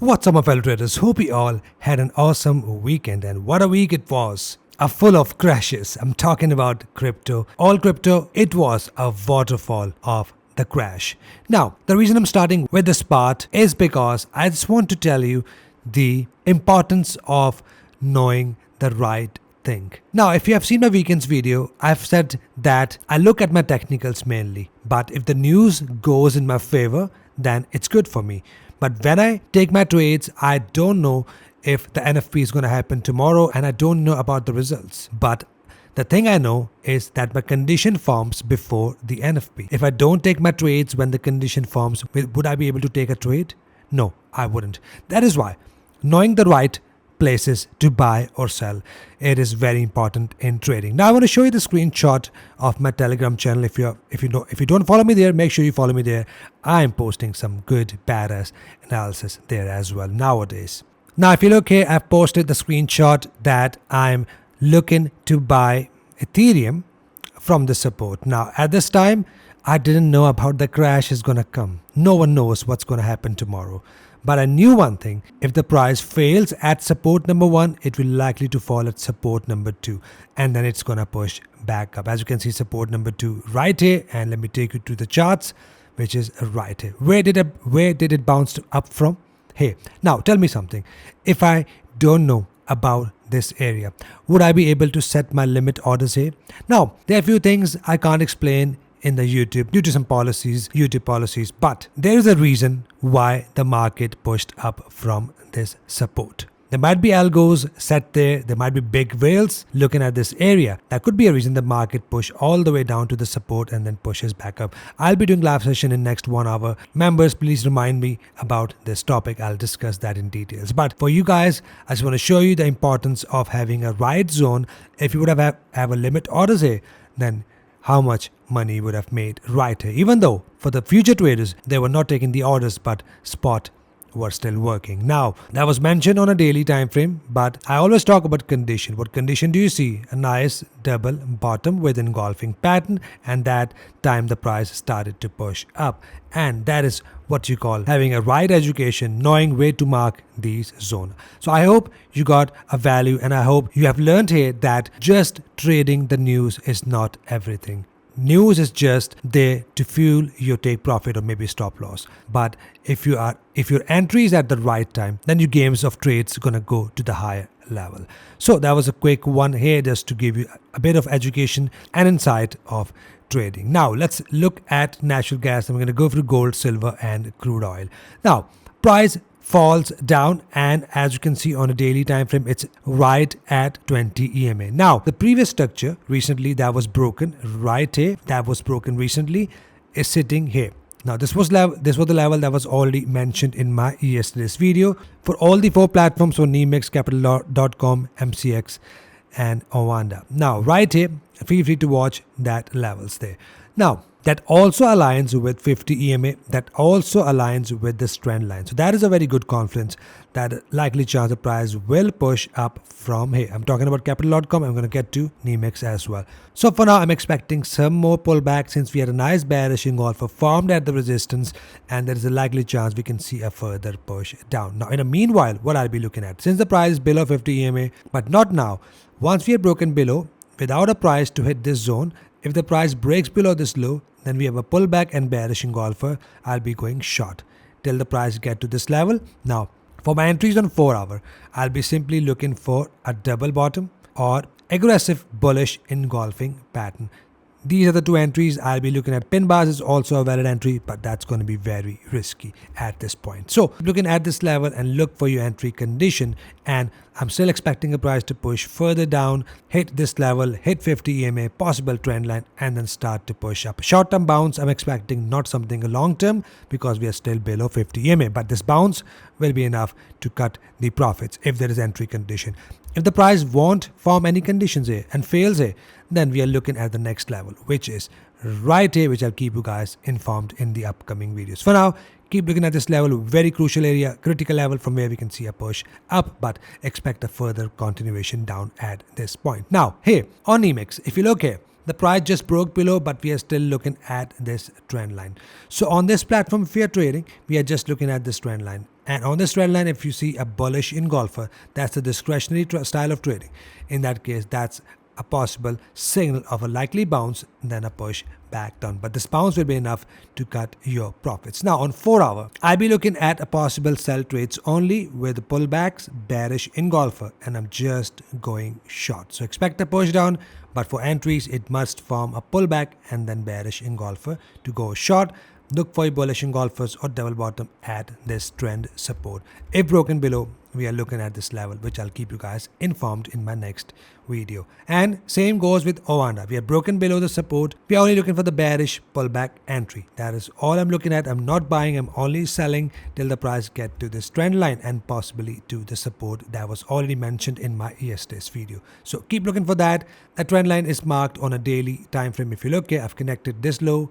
What's up, my fellow traders? Hope you all had an awesome weekend, and what a week it was. Full of crashes. I'm talking about crypto. All crypto, it was a waterfall of the crash. Now, the reason I'm starting with this part is because I just want to tell you the importance of knowing the right thing. Now, if you have seen my weekend's video, I've said that I look at my technicals mainly, but if the news goes in my favor, then it's good for me. But when I take my trades, I don't know if the NFP is going to happen tomorrow and I don't know about the results. But the thing I know is that my condition forms before the NFP. If I don't take my trades when the condition forms, would I be able to take a trade? No, I wouldn't. That is why knowing the right places to buy or sell, it is very important in trading. Now I want to show you the screenshot of my Telegram channel. If you don't follow me there, make sure you follow me there. I'm posting some good badass analysis there as well nowadays. Now if you look here, I've posted the screenshot that I'm looking to buy Ethereum from the support. Now at this time, I didn't know about the crash is gonna come. No one knows what's gonna happen tomorrow. But I knew one thing, if the price fails at support number 1, it will likely to fall at support number 2. And then it's gonna push back up. As you can see, support number 2 right here. And let me take you to the charts, which is right here. Where did it bounce up from? Here. Now tell me something. If I don't know about this area, would I be able to set my limit orders here? Now, there are a few things I can't explain in the YouTube due to some YouTube policies, but there is a reason why the market pushed up from this support. There might be algos set there, there might be big whales looking at this area. That could be a reason the market push all the way down to the support and then pushes back up. I'll be doing live session in next 1 hour. Members, please remind me about this topic. I'll discuss that in details. But for you guys, I just want to show you the importance of having a right zone. If you would have a limit orders here, then how much money you would have made right here. Even though for the future traders, they were not taking the orders, but spot were still working. Now, that was mentioned on a daily time frame, but I always talk about condition. What condition do you see? A nice double bottom with engulfing pattern, and that time the price started to push up. And that is what you call having a right education, knowing where to mark these zones. So I hope you got a value, and I hope you have learned here that just trading the news is not everything. News is just there to fuel your take profit or maybe stop loss. But if your entry is at the right time, then your games of trades are gonna go to the higher level. So that was a quick one here just to give you a bit of education and insight of trading. Now let's look at natural gas. I'm going to go through gold, silver and crude oil. Now price falls down, and as you can see on a daily time frame, it's right at 20 EMA. Now the previous structure recently that was broken right here, that was broken recently, is sitting here. Now this was the level that was already mentioned in my yesterday's video for all the 4 platforms for Nemex, Capital.com, MCX and Ovanda. Now right here, feel free to watch that levels there. Now that also aligns with 50 EMA, that also aligns with this trend line. So that is a very good confluence that likely chance the price will push up from here. I'm talking about Capital.com. I'm going to get to Nemex as well. So for now, I'm expecting some more pullback since we had a nice bearish engulf formed at the resistance, and there is a likely chance we can see a further push down. Now, in the meanwhile, what I'll be looking at, since the price is below 50 EMA, but not now, once we are broken below, without a price to hit this zone, if the price breaks below this low, then we have a pullback and bearish engulfer. I'll be going short till the price get to this level. Now, for my entries on 4 hour, I'll be simply looking for a double bottom or aggressive bullish engulfing pattern. These are the 2 entries I'll be looking at. Pin bars is also a valid entry, but that's going to be very risky at this point. So looking at this level and look for your entry condition, and I'm still expecting a price to push further down, hit this level, hit 50 EMA, possible trend line, and then start to push up. Short-term bounce, I'm expecting not something long-term because we are still below 50 EMA, but this bounce will be enough to cut the profits if there is entry condition. If the price won't form any conditions here and fails here, then we are looking at the next level, which is right here, which I'll keep you guys informed in the upcoming videos. For now, keep looking at this level, very crucial area, critical level from where we can see a push up, but expect a further continuation down at this point. Now, here on Nemex, if you look here, The price just broke below, but we are still looking at this trend line. So on this platform, if we are trading, we are just looking at this trend line. And on this trend line, if you see a bullish engulfer, that's a discretionary style of trading. In that case, that's a possible signal of a likely bounce, then a push back down. But this bounce will be enough to cut your profits. Now on 4 hour, I'll be looking at a possible sell trades only with pullbacks, bearish engulfer, and I'm just going short. So expect a push down, but for entries, it must form a pullback and then bearish engulfer to go short. Look for bullish engulfers or double bottom at this trend support. If broken below, we are looking at this level, which I'll keep you guys informed in my next video. And same goes with Ovanda. We are broken below the support. We are only looking for the bearish pullback entry. That is all I'm looking at. I'm not buying. I'm only selling till the price get to this trend line and possibly to the support that was already mentioned in my yesterday's video. So keep looking for that. That trend line is marked on a daily time frame. If you look here, I've connected this low,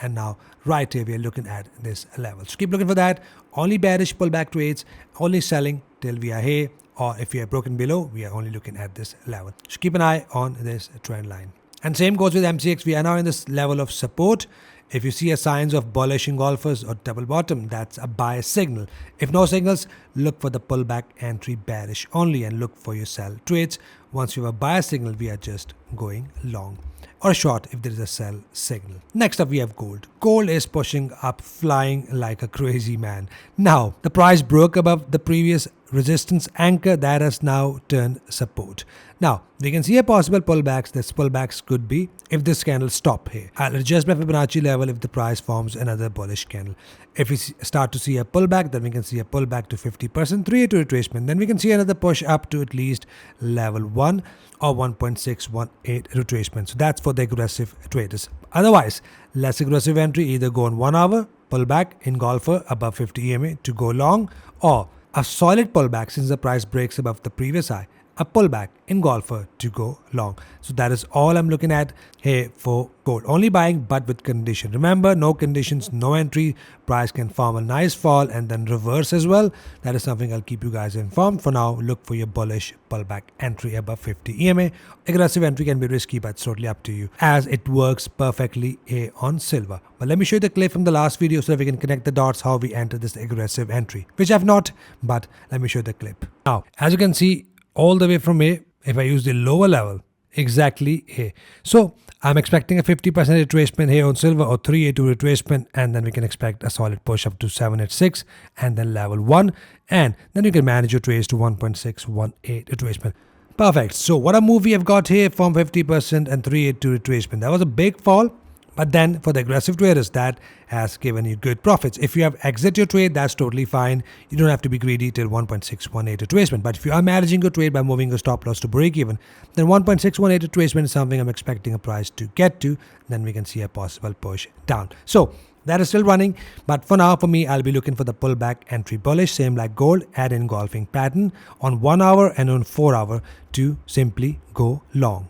and now right here we are looking at this level. So keep looking for that. Only bearish pullback trades, only selling till we are here, or if we are broken below, we are only looking at this level. So keep an eye on this trend line. And same goes with MCX. We are now in this level of support. If you see a signs of bullish engulfers or double bottom, that's a buy signal. If no signals, look for the pullback entry bearish only and look for your sell trades. Once you have a buy signal, we are just going long or short if there is a sell signal. Next up, we have gold. Gold is pushing up, flying like a crazy man. Now, the price broke above the previous resistance anchor that has now turned support. Now, we can see a possible pullbacks. This pullbacks could be if this candle stop here. I'll adjust my Fibonacci level if the price forms another bullish candle. If we start to see a pullback, then we can see a pullback to 50%, 3A to retracement. Then we can see another push up to at least level 1 or 1.618 retracement. So that's for the aggressive traders. Otherwise, less aggressive entry, either go on 1 hour, pullback, engulfer above 50 EMA to go long, or a solid pullback since the price breaks above the previous high, a pullback engulfer to go long. So that is all I'm looking at here for gold. Only buying but with condition. Remember, no conditions, no entry. Price can form a nice fall and then reverse as well. That is something I'll keep you guys informed. For now, look for your bullish pullback entry above 50 EMA. Aggressive entry can be risky, but it's totally up to you as it works perfectly here on silver. But let me show you the clip from the last video so that we can connect the dots how we enter this aggressive entry, which I've not, but let me show you the clip. Now, as you can see, all the way from here, if I use the lower level, exactly here. So I'm expecting a 50% retracement here on silver or 3A2 retracement, and then we can expect a solid push up to 786 and then level 1, and then you can manage your trades to 1.618 retracement. Perfect. So what a move we have got here from 50% and 3A2 retracement. That was a big fall. But then for the aggressive traders, that has given you good profits. If you have exit your trade, that's totally fine. You don't have to be greedy till 1.618 retracement. But if you are managing your trade by moving your stop loss to break even, then 1.618 retracement is something I'm expecting a price to get to. Then we can see a possible push down. So that is still running. But for now, for me, I'll be looking for the pullback entry bullish, same like gold, add engulfing pattern on 1 hour and on 4 hour to simply go long.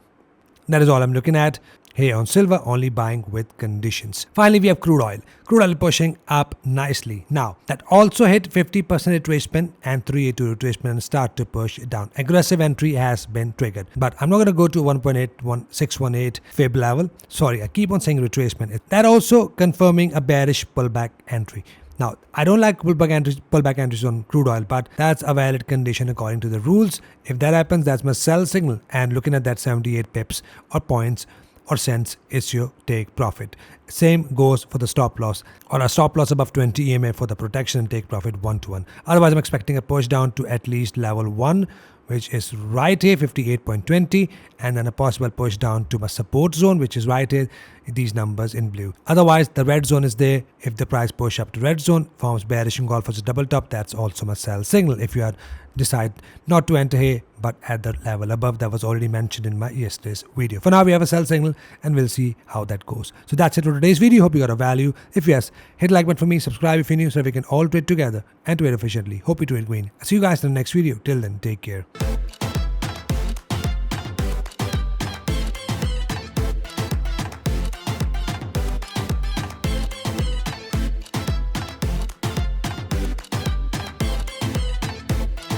That is all I'm looking at. Here on silver, only buying with conditions. Finally, we have crude oil. Crude oil pushing up nicely. Now, that also hit 50% retracement and 3A2 retracement and start to push down. Aggressive entry has been triggered. But I'm not going to go to 1.8618 fib level. Sorry, I keep on saying retracement. That also confirming a bearish pullback entry. Now, I don't like pullback entries on crude oil, but that's a valid condition according to the rules. If that happens, that's my sell signal. And looking at that 78 pips or points or cents is your take profit. Same goes for the stop loss or a stop loss above 20 EMA for the protection and take profit 1-to-1. Otherwise, I'm expecting a push down to at least level 1, which is right here, 58.20, and then a possible push down to my support zone, which is right here, these numbers in blue. Otherwise, the red zone is there. If the price push up to red zone, forms bearish engulfers a double top, that's also my sell signal. If you are decide not to enter here, but at the level above, that was already mentioned in my yesterday's video. For now, we have a sell signal, and we'll see how that goes. So that's it for today's video. Hope you got a value. If yes, hit like button for me, subscribe if you're new, so we can all trade together and trade efficiently. Hope you trade green. I'll see you guys in the next video. Till then, take care.